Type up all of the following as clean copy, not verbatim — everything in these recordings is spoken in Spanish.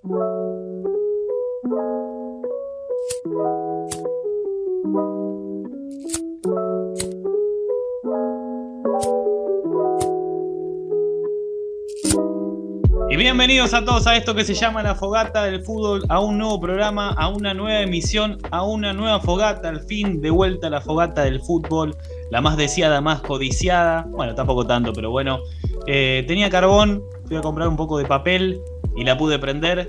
Y bienvenidos a todos a esto que se llama La Fogata del Fútbol, a un nuevo programa, a una nueva emisión, a una nueva fogata, al fin de vuelta la Fogata del Fútbol, la más deseada, más codiciada, bueno, tampoco tanto, pero bueno, tenía carbón, fui a comprar un poco de papel y la pude prender,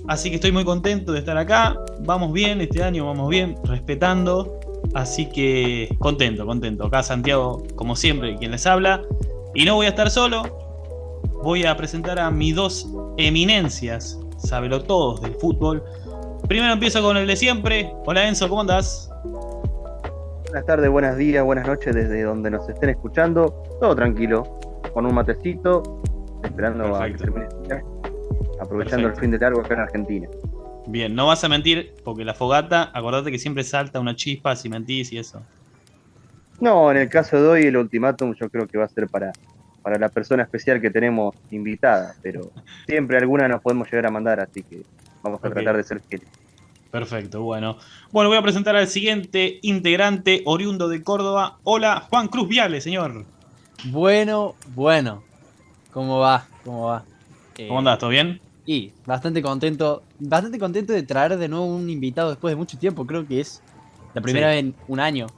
así que estoy muy contento de estar acá, vamos bien, este año vamos bien, respetando, así que contento, acá Santiago, como siempre, quien les habla, y no voy a estar solo. Voy a presentar a mis dos eminencias, sabelotodos del fútbol. Primero empiezo con el de siempre. Hola Enzo, ¿cómo andás? Buenas tardes, buenos días, buenas noches desde donde nos estén escuchando. Todo tranquilo, con un matecito, esperando a que termine el día, aprovechando el fin de largo acá en Argentina. Bien, no vas a mentir, porque la fogata, acordate que siempre salta una chispa si mentís y eso. No, en el caso de hoy el ultimátum yo creo que va a ser para la persona especial que tenemos invitada, pero siempre alguna nos podemos llegar a mandar, así que vamos a tratar de ser fieles. Perfecto, bueno. Bueno, voy a presentar al siguiente integrante oriundo de Córdoba. Hola, Juan Cruz Viale, señor. Bueno. ¿Cómo va? ¿Cómo andás? ¿Todo bien? Y bastante contento de traer de nuevo un invitado después de mucho tiempo. Creo que es la primera vez en un año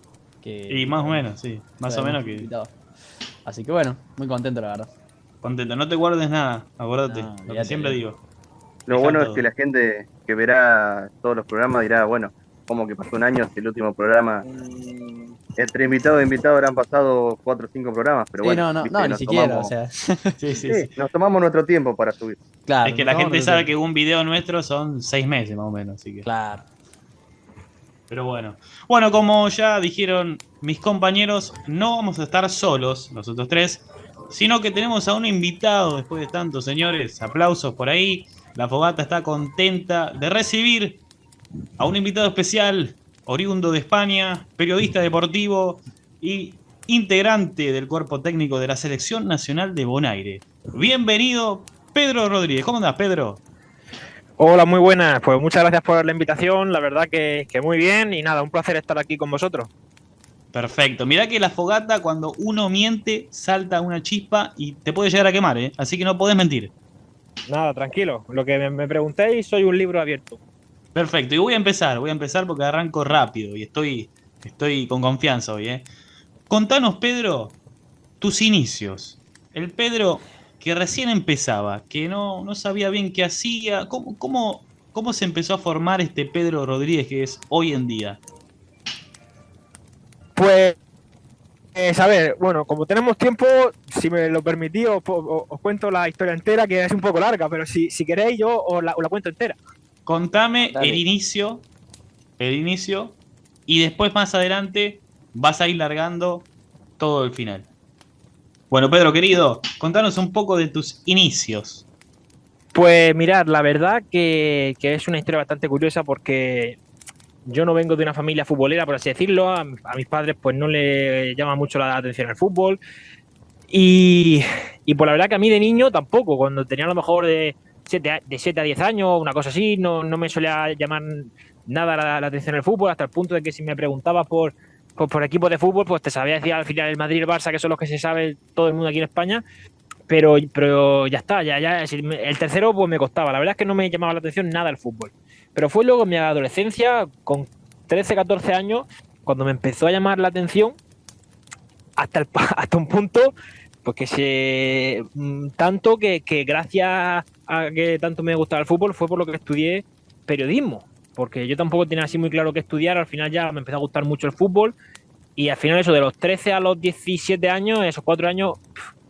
que... Y más o menos, sí. Más o menos que... invitado. Así que bueno, muy contento la verdad. Contento, no te guardes nada, acordate, lo que siempre digo. Lo bueno es que la gente que verá todos los programas dirá, bueno, como que pasó un año si el último programa, entre invitado e invitado habrán pasado 4 o 5 programas, pero sí, bueno. No, ni siquiera, o sea. Sí. Nos tomamos nuestro tiempo para subir. Claro, es que la gente sabe que un video nuestro son 6 meses más o menos, así que... Claro. Pero bueno. Bueno, como ya dijeron mis compañeros, no vamos a estar solos, nosotros tres, sino que tenemos a un invitado después de tanto, señores. Aplausos por ahí. La fogata está contenta de recibir a un invitado especial, oriundo de España, periodista deportivo y integrante del cuerpo técnico de la Selección Nacional de Bonaire. Bienvenido, Pedro Rodríguez. ¿Cómo andás, Pedro? Hola, muy buenas. Pues muchas gracias por la invitación. La verdad que muy bien y nada, un placer estar aquí con vosotros. Perfecto. Mirá que la fogata, cuando uno miente, salta una chispa y te puede llegar a quemar, ¿eh? Así que no podés mentir. Nada, tranquilo. Lo que me preguntéis, soy un libro abierto. Perfecto. Y voy a empezar porque arranco rápido y estoy con confianza hoy, ¿eh? Contanos, Pedro, tus inicios. El Pedro que recién empezaba, que no sabía bien qué hacía. ¿Cómo se empezó a formar este Pedro Rodríguez que es hoy en día? Pues, a ver, bueno, como tenemos tiempo, si me lo permitís, os cuento la historia entera, que es un poco larga, pero si queréis yo os la cuento entera. Contame el inicio, y después más adelante vas a ir largando todo el final. Bueno, Pedro, querido, contanos un poco de tus inicios. Pues mirad, la verdad que es una historia bastante curiosa porque yo no vengo de una familia futbolera, por así decirlo. A mis padres pues no les llama mucho la atención el fútbol. Y pues la verdad que a mí de niño tampoco. Cuando tenía a lo mejor de 7 a 10 años, una cosa así, no me solía llamar nada la atención el fútbol, hasta el punto de que si me preguntabas por equipos de fútbol, pues te sabía decir al final el Madrid y el Barça, que son los que se sabe todo el mundo aquí en España. Pero ya está, ya el tercero pues me costaba. La verdad es que no me llamaba la atención nada el fútbol. Pero fue luego en mi adolescencia, con 13, 14 años, cuando me empezó a llamar la atención hasta un punto pues que tanto que gracias a que tanto me gustaba el fútbol fue por lo que estudié periodismo, porque yo tampoco tenía así muy claro qué estudiar. Al final ya me empezó a gustar mucho el fútbol y al final eso de los 13 a los 17 años, esos 4 años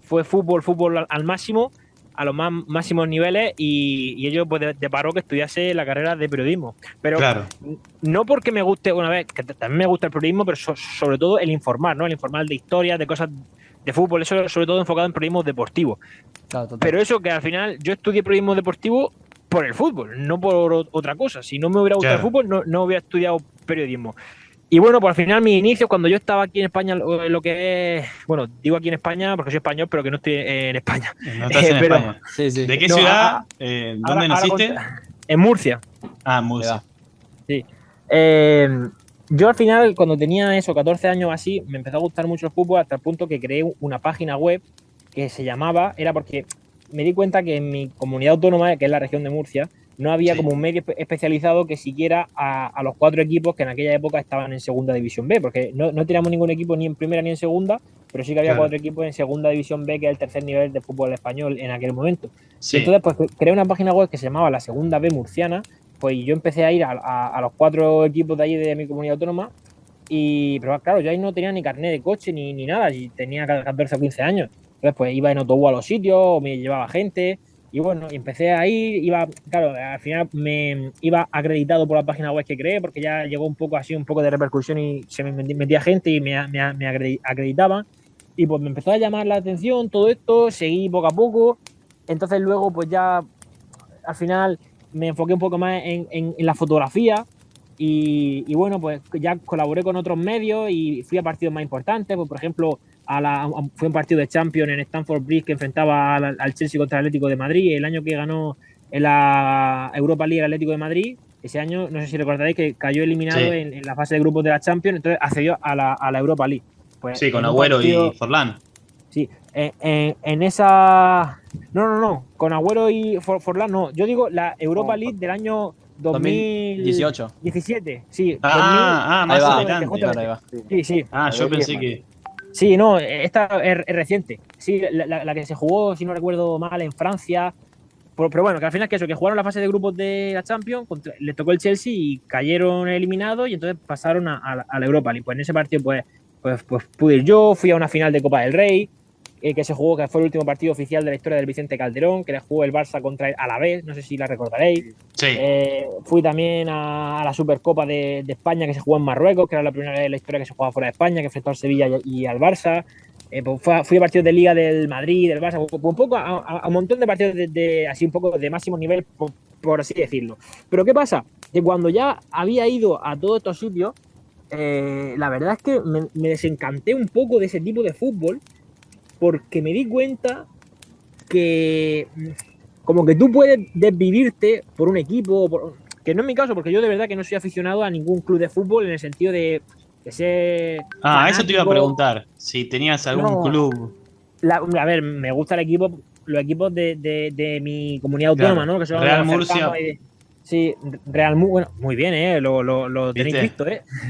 fue fútbol al máximo, a los máximos niveles, y ello pues deparó que estudiase la carrera de periodismo. Pero claro, no porque me guste, una vez, que también me gusta el periodismo, pero sobre todo el informar, ¿no? El informar de historias, de cosas de fútbol, eso sobre todo enfocado en periodismo deportivo. Claro, pero eso que al final yo estudié periodismo deportivo por el fútbol, no por otra cosa. Si no me hubiera gustado el fútbol, no hubiera estudiado periodismo. Y bueno, pues al final mis inicios, cuando yo estaba aquí en España, lo que es, bueno, digo aquí en España porque soy español, pero que no estoy en España. No estás en Pero- España. Sí, sí. ¿De qué No, ciudad? ¿Dónde ahora naciste? en Murcia. Ah, Murcia. Sí. Yo al final, cuando tenía eso, 14 años o así, me empezó a gustar mucho el fútbol hasta el punto que creé una página web que se llamaba, era porque me di cuenta que en mi comunidad autónoma, que es la región de Murcia, no había Sí. como un medio especializado que siguiera a los 4 equipos que en aquella época estaban en Segunda División B, porque no teníamos ningún equipo ni en primera ni en segunda, pero sí que había Claro. 4 equipos en Segunda División B, que es el tercer nivel de fútbol español en aquel momento. Y Sí. entonces, pues creé una página web que se llamaba La Segunda B Murciana, pues yo empecé a ir a los 4 equipos de allí de mi comunidad autónoma, pero claro, yo ahí no tenía ni carnet de coche ni nada, y tenía 14 o 15 años. Entonces, pues iba en autobús a los sitios, o me llevaba gente, y bueno, y empecé a ir, claro, al final me iba acreditado por la página web que creé, porque ya llegó un poco así, un poco de repercusión y se me metía gente y me acreditaban. Y pues me empezó a llamar la atención todo esto, seguí poco a poco. Entonces luego pues ya al final me enfoqué un poco más en la fotografía y bueno, pues ya colaboré con otros medios y fui a partidos más importantes, pues por ejemplo fue un partido de Champions en Stamford Bridge que enfrentaba al Chelsea contra el Atlético de Madrid, el año que ganó en la Europa League el Atlético de Madrid. Ese año, no sé si recordaréis, que cayó eliminado Sí. en la fase de grupos de la Champions, entonces accedió a la Europa League. Pues Sí, con en un Agüero partido- y Forlán. Sí, en esa. No. Con Agüero y Forlán, no. Yo digo la Europa League del año 2018. 2017. Sí, Más Ahí va, adelante. claro, ahí va. Sí. Yo pensé que. Sí, no, esta es reciente. Sí, la que se jugó, si no recuerdo mal, en Francia. Pero bueno, que al final es que jugaron la fase de grupos de la Champions, le tocó el Chelsea y cayeron eliminados y entonces pasaron a la Europa League. Pues en ese partido pues pude ir yo, fui a una final de Copa del Rey, que se jugó, que fue el último partido oficial de la historia del Vicente Calderón, que le jugó el Barça contra el Alavés, no sé si la recordaréis. Sí. Fui también a la Supercopa de España que se jugó en Marruecos, que era la primera vez en la historia que se jugaba fuera de España, que enfrentó al Sevilla y al Barça. Pues fui a partidos de Liga del Madrid, del Barça, un poco a un montón de partidos así un poco de máximo nivel, por así decirlo. Pero ¿qué pasa? Que cuando ya había ido a todos estos sitios, la verdad es que me desencanté un poco de ese tipo de fútbol, porque me di cuenta que como que tú puedes desvivirte por un equipo, que no es mi caso, porque yo de verdad que no soy aficionado a ningún club de fútbol en el sentido de ser Eso te iba a fanático. preguntar. Si tenías algún No. club. A ver, me gusta los equipos de mi comunidad autónoma, Claro. ¿no? Que son Real los Murcia. cercanos sí, Real Murcia, bueno, muy bien, lo tenéis ¿Viste? visto,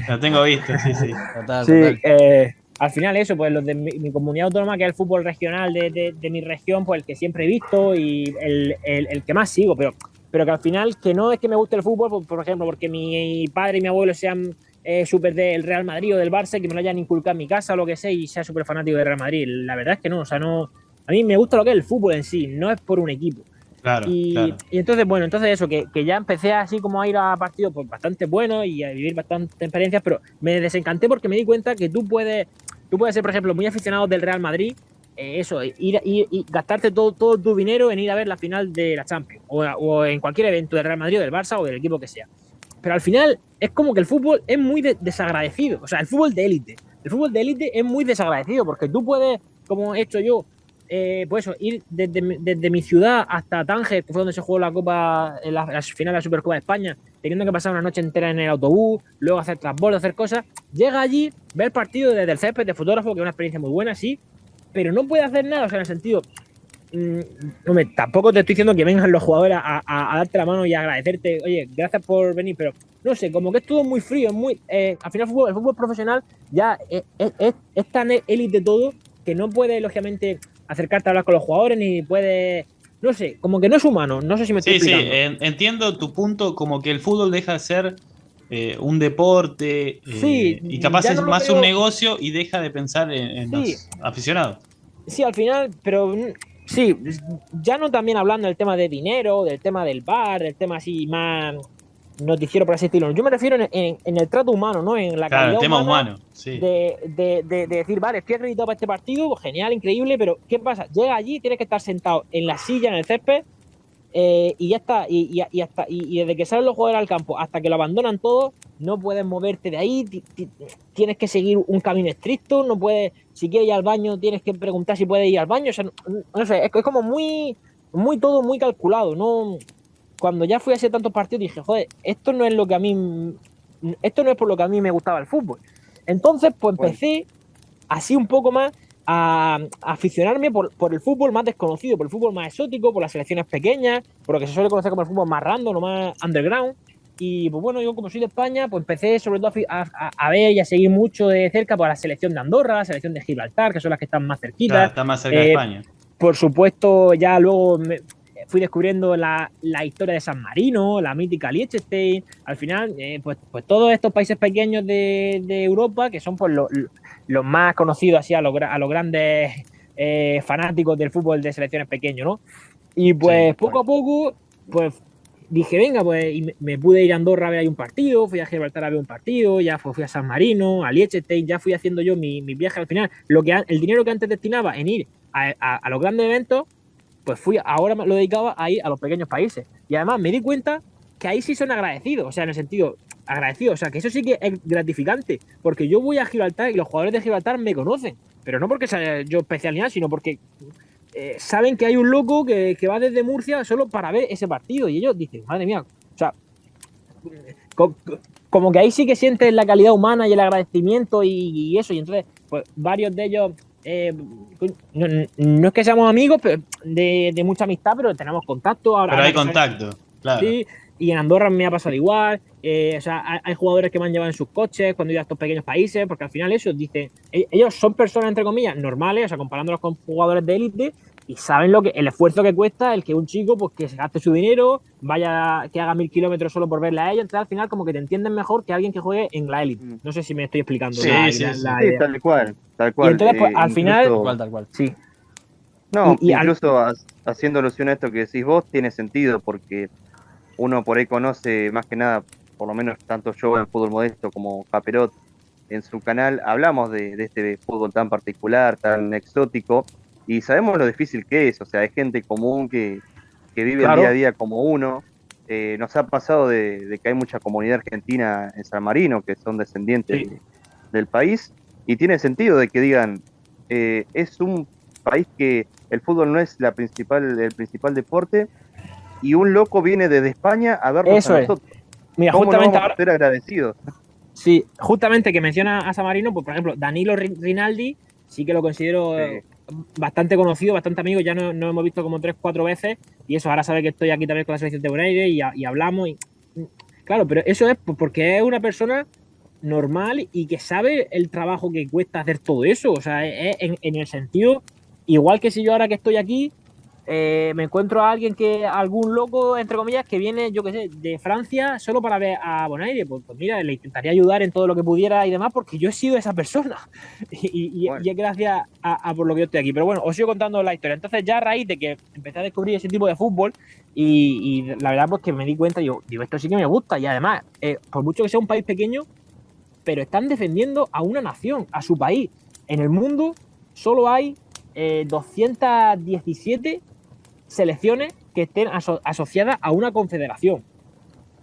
Lo tengo visto, sí, sí. Total, Sí, total. al final eso, pues los de mi comunidad autónoma, que es el fútbol regional de mi región, pues el que siempre he visto y el que más sigo, pero que al final, que no es que me guste el fútbol, por ejemplo, porque mi padre y mi abuelo sean súper del Real Madrid o del Barça, que me lo hayan inculcado en mi casa o lo que sea, y sea súper fanático del Real Madrid. La verdad es que no, o sea, no. A mí me gusta lo que es el fútbol en sí, no es por un equipo. Claro, claro. Y entonces, bueno, eso, que ya empecé así como a ir a partidos pues, bastante buenos y a vivir bastantes experiencias, pero me desencanté porque me di cuenta que tú puedes ser, por ejemplo, muy aficionado del Real Madrid, ir y gastarte todo tu dinero en ir a ver la final de la Champions o en cualquier evento del Real Madrid o del Barça o del equipo que sea. Pero al final es como que el fútbol es muy desagradecido, o sea, el fútbol de élite es muy desagradecido porque tú puedes, como he hecho yo, pues eso, ir desde mi ciudad hasta Tánger, que fue donde se jugó la Copa, la final de la Supercopa de España, teniendo que pasar una noche entera en el autobús, luego hacer transbordo, hacer cosas. Llega allí, ve el partido desde el césped de fotógrafo, que es una experiencia muy buena, sí, pero no puede hacer nada, o sea, en el sentido. Hombre, tampoco te estoy diciendo que vengan los jugadores a darte la mano y a agradecerte, oye, gracias por venir, pero no sé, como que es todo muy frío, al final el fútbol profesional ya es tan élite todo que no puede, lógicamente, acercarte a hablar con los jugadores ni puede, no sé, como que no es humano, no sé si me estoy explicando. Entiendo tu punto, como que el fútbol deja de ser un deporte Sí, y capaz ya es no lo más veo. un negocio y deja de pensar en Sí. los aficionados. Sí, al final, pero sí, ya no también hablando del tema de dinero, del tema del bar, del tema así más noticiero, por así decirlo. Yo me refiero en el trato humano, ¿no? En la Claro, calidad el tema humana humano, sí. de decir, vale, estoy acreditado para este partido, pues genial, increíble, pero ¿qué pasa? Llega allí, tienes que estar sentado en la silla, en el césped, y ya está. Y desde que salen los jugadores al campo hasta que lo abandonan todo, no puedes moverte de ahí. Tienes que seguir un camino estricto. No puedes, si quieres ir al baño, tienes que preguntar si puedes ir al baño. O sea, no sé, es como muy todo muy calculado. No, cuando ya fui a hacer tantos partidos dije, joder, esto no es por lo que a mí me gustaba el fútbol. Entonces, pues empecé así un poco más a aficionarme por el fútbol más desconocido, por el fútbol más exótico, por las selecciones pequeñas, por lo que se suele conocer como el fútbol más random o más underground. Y pues bueno, yo como soy de España, pues empecé sobre todo a ver y a seguir mucho de cerca por la selección de Andorra, la selección de Gibraltar, que son las que están más cerquitas. Está más cerca de España. Por supuesto, ya luego fui descubriendo la historia de San Marino, la mítica Liechtenstein. Al final, pues todos estos países pequeños de Europa, que son pues los más conocidos así a los grandes fanáticos del fútbol de selecciones pequeños, ¿no? Y pues poco a poco, pues dije, venga, pues y me pude ir a Andorra a ver ahí un partido, fui a Gibraltar a ver un partido, ya fui a San Marino, a Liechtenstein, ya fui haciendo yo mi viaje. Al final, el dinero que antes destinaba en ir a los grandes eventos, pues ahora lo dedicaba a ir a los pequeños países. Y además me di cuenta que ahí sí son agradecidos, o sea, en el sentido agradecidos, o sea, que eso sí que es gratificante, porque yo voy a Gibraltar y los jugadores de Gibraltar me conocen, pero no porque sea yo especial ni nada, sino porque saben que hay un loco que va desde Murcia solo para ver ese partido, y ellos dicen, madre mía, o sea, como que ahí sí que sientes la calidad humana y el agradecimiento y eso, y entonces, pues varios de ellos, no es que seamos amigos pero de mucha amistad, pero tenemos contacto. Pero hay contacto, claro. Sí, y en Andorra me ha pasado igual. O sea, hay jugadores que me han llevado en sus coches cuando he ido a estos pequeños países, porque al final eso dicen, ellos son personas entre comillas normales, o sea, comparándolos con jugadores de élite, y saben el esfuerzo que cuesta el que un chico pues que se gaste su dinero, vaya, que haga 1000 kilómetros solo por verla a ellos. Entonces al final como que te entienden mejor que alguien que juegue en la élite. No sé si me estoy explicando. Sí, tal cual. Y entonces pues al final tal cual. Sí. No, incluso haciendo alusión a esto que decís vos, tiene sentido, porque uno por ahí conoce más que nada, por lo menos tanto yo en Fútbol Modesto como Paperot, en su canal hablamos de este fútbol tan particular, tan exótico, y sabemos lo difícil que es. O sea, es gente común que vive el día a día como uno. Nos ha pasado de que hay mucha comunidad argentina en San Marino que son descendientes del país, y tiene sentido de que digan, es un país que el fútbol no es el principal deporte, y un loco viene desde España a vernos Eso a nosotros. Mira, ¿Cómo justamente no vamos a ser agradecidos? Sí, justamente que menciona a San Marino, pues por ejemplo, Danilo Rinaldi, sí que lo considero bastante conocido, bastante amigo. Ya no hemos visto como 3-4 veces, y eso, ahora sabe que estoy aquí también con la selección de Bonaire y hablamos. Claro, pero eso es porque es una persona normal y que sabe el trabajo que cuesta hacer todo eso. O sea, es en el sentido, igual que si yo ahora que estoy aquí, me encuentro a algún loco, entre comillas, que viene, yo qué sé, de Francia solo para ver a Bonaire, pues mira, le intentaría ayudar en todo lo que pudiera y demás, porque yo he sido esa persona. Y es gracias a por lo que yo estoy aquí. Pero bueno, os sigo contando la historia. Entonces, ya a raíz de que empecé a descubrir ese tipo de fútbol, y la verdad, pues que me di cuenta, digo, esto sí que me gusta. Y además, por mucho que sea un país pequeño, pero están defendiendo a una nación, a su país. En el mundo solo hay 217 selecciones que estén asociadas a una confederación.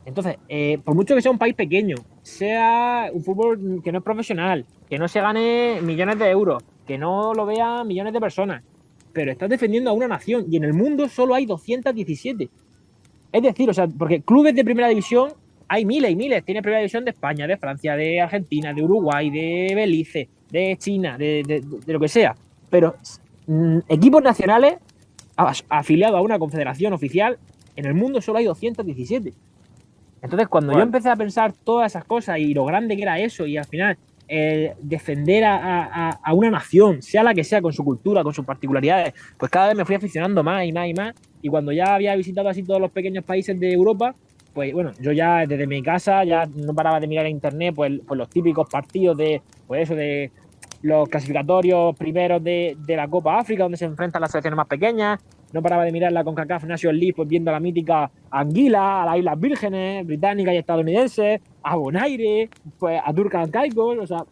Entonces, por mucho que sea un país pequeño, sea un fútbol que no es profesional, que no se gane millones de euros, que no lo vean millones de personas, pero estás defendiendo a una nación, y en el mundo solo hay 217. Es decir, o sea, porque clubes de primera división hay miles y miles. Tiene primera división de España, de Francia, de Argentina, de Uruguay, de Belice, de China, de lo que sea. Pero equipos nacionales afiliados a una confederación oficial, en el mundo solo hay 217. Entonces, cuando yo empecé a pensar todas esas cosas y lo grande que era eso, y al final defender a una nación, sea la que sea, con su cultura, con sus particularidades, pues cada vez me fui aficionando más y más y más. Y cuando ya había visitado así todos los pequeños países de Europa, pues bueno, yo ya desde mi casa ya no paraba de mirar en internet pues los típicos partidos de los clasificatorios primeros de la Copa África, donde se enfrentan las selecciones más pequeñas. No paraba de mirar la CONCACAF Nations League, pues viendo a la mítica Anguila, a las Islas Vírgenes, británicas y estadounidenses, a Bonaire, pues a Turks Caicos. O sea,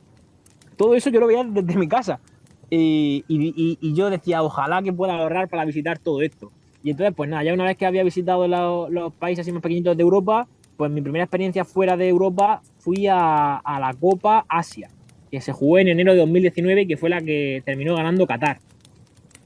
todo eso yo lo veía desde mi casa. Y yo decía, ojalá que pueda ahorrar para visitar todo esto. Y entonces, pues nada, ya una vez que había visitado los países así más pequeñitos de Europa, pues mi primera experiencia fuera de Europa fui a la Copa Asia, que se jugó en enero de 2019 y que fue la que terminó ganando Qatar.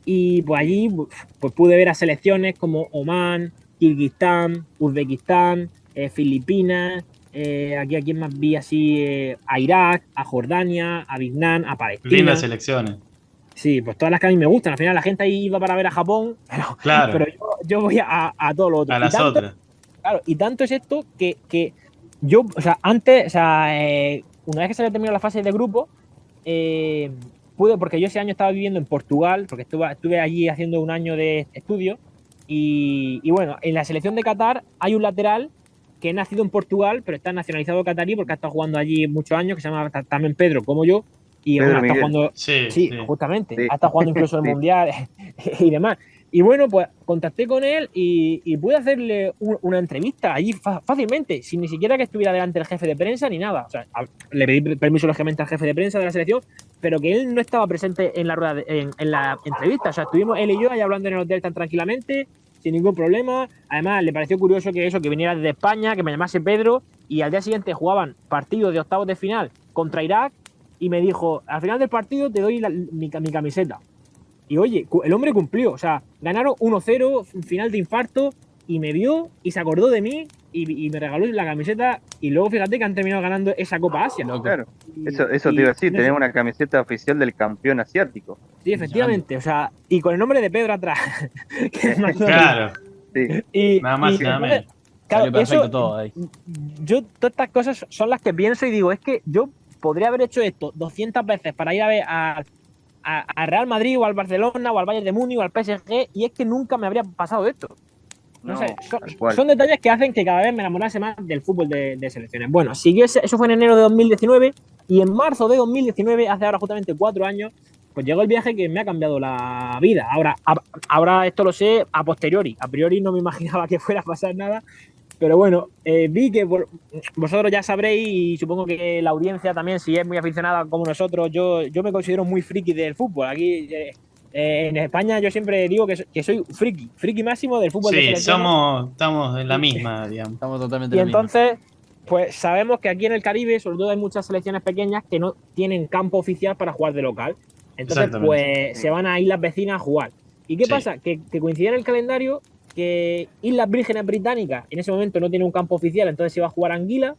Y pues allí pues pude ver a selecciones como Omán, Kirguistán, Uzbekistán, Filipinas, aquí más vi así a Irak, a Jordania, a Vietnam, a Palestina. Lindas selecciones. Sí, pues todas las que a mí me gustan. Al final la gente ahí iba para ver a Japón, Claro. pero yo voy a todo lo otro. A las otras. Claro, y tanto es esto que yo, o sea, antes, o sea, una vez que se había terminado la fase de grupo, pude, porque yo ese año estaba viviendo en Portugal, porque estuve allí haciendo un año de estudio, y bueno, en la selección de Qatar hay un lateral que ha nacido en Portugal, pero está nacionalizado qatarí porque ha estado jugando allí muchos años, que se llama también Pedro, como yo, y Pedro bueno, ha estado Miguel. jugando, Sí. justamente, Sí. ha estado jugando incluso el Sí. Mundial y demás. Y bueno, pues contacté con él y pude hacerle una entrevista allí fácilmente, sin ni siquiera que estuviera delante del jefe de prensa ni nada. O sea, le pedí permiso lógicamente al jefe de prensa de la selección, pero que él no estaba presente en la rueda en la entrevista. O sea, estuvimos él y yo ahí hablando en el hotel tan tranquilamente, sin ningún problema. Además, le pareció curioso que viniera desde España, que me llamase Pedro, y al día siguiente jugaban partidos de octavos de final contra Irak, y me dijo, al final del partido te doy mi camiseta. Y oye, el hombre cumplió, o sea, ganaron 1-0, final de infarto, y me vio y se acordó de mí y me regaló la camiseta. Y luego fíjate que han terminado ganando esa Copa Asia. Loco. Claro, eso te iba a decir, tenemos una camiseta oficial del campeón asiático. Sí, efectivamente, o sea, y con el nombre de Pedro atrás. Que es más Claro. Sí. Nada más y nada menos. Claro, Salió perfecto eso, todo ahí. yo todas estas cosas son las que pienso y digo, es que yo podría haber hecho esto 200 veces para ir a ver a Real Madrid o al Barcelona o al Bayern de Múnich o al PSG, y es que nunca me habría pasado esto. No sé, tal cual. son detalles que hacen que cada vez me enamorase más del fútbol de selecciones. Bueno, siguió eso fue en enero de 2019, y en marzo de 2019, hace ahora justamente 4 años, pues llegó el viaje que me ha cambiado la vida. Ahora esto lo sé a posteriori. A priori no me imaginaba que fuera a pasar nada. Pero bueno, vi que vosotros ya sabréis, y supongo que la audiencia también, si es muy aficionada como nosotros, yo me considero muy friki del fútbol. Aquí en España yo siempre digo que soy friki máximo del fútbol de Sí, selección. estamos en la misma, digamos. Estamos totalmente Y en lo mismo. entonces, pues sabemos que aquí en el Caribe, sobre todo, hay muchas selecciones pequeñas que no tienen campo oficial para jugar de local. Entonces, pues se van a islas vecinas a jugar. ¿Y qué pasa? Que coincidía en el calendario que Islas Vírgenes Británicas en ese momento no tiene un campo oficial, entonces se iba a jugar Anguila.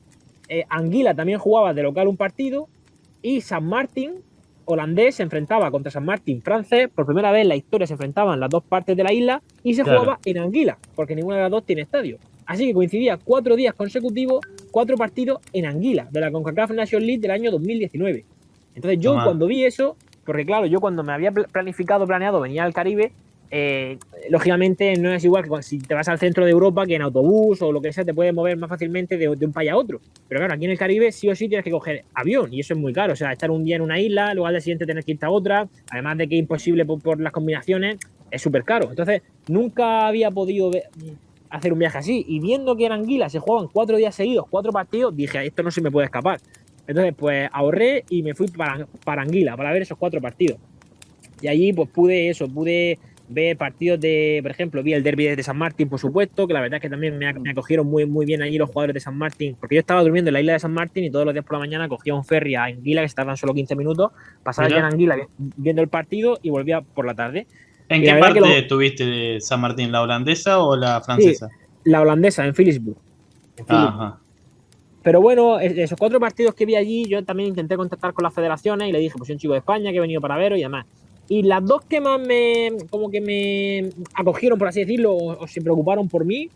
Anguila también jugaba de local un partido, y San Martín, holandés, se enfrentaba contra San Martín, francés. Por primera vez en la historia se enfrentaban las dos partes de la isla, y se jugaba en Anguila, porque ninguna de las dos tiene estadio. Así que coincidía 4 días consecutivos, 4 partidos en Anguila, de la CONCACAF Nations League del año 2019. Entonces yo cuando vi eso, porque claro, yo cuando me había planeado venir al Caribe, lógicamente no es igual que si te vas al centro de Europa, que en autobús o lo que sea te puedes mover más fácilmente de un país a otro. Pero claro, aquí en el Caribe sí o sí tienes que coger avión, y eso es muy caro. O sea, estar un día en una isla, luego al día siguiente tener que irte a otra, además de que es imposible por las combinaciones, es súper caro. Entonces nunca había podido hacer un viaje así, y viendo que en Anguila se jugaban 4 días seguidos, 4 partidos, dije, esto no se me puede escapar. Entonces pues ahorré y me fui para Anguila para ver esos 4 partidos. Y allí pues pude ver partidos por ejemplo, vi el derbi de San Martín, por supuesto, que la verdad es que también me acogieron muy, muy bien allí los jugadores de San Martín, porque yo estaba durmiendo en la isla de San Martín, y todos los días por la mañana cogía un ferry a Anguila, que se tardan solo 15 minutos, pasaba ya en Anguila viendo el partido y volvía por la tarde. ¿En qué parte estuviste de San Martín? ¿La holandesa o la francesa? Sí, la holandesa, en Philipsburg. Ajá. Pero bueno, esos 4 partidos que vi allí, yo también intenté contactar con las federaciones y le dije, pues soy un chico de España que he venido para veros y demás. Y las dos que más me acogieron, por así decirlo, o se preocuparon por mí,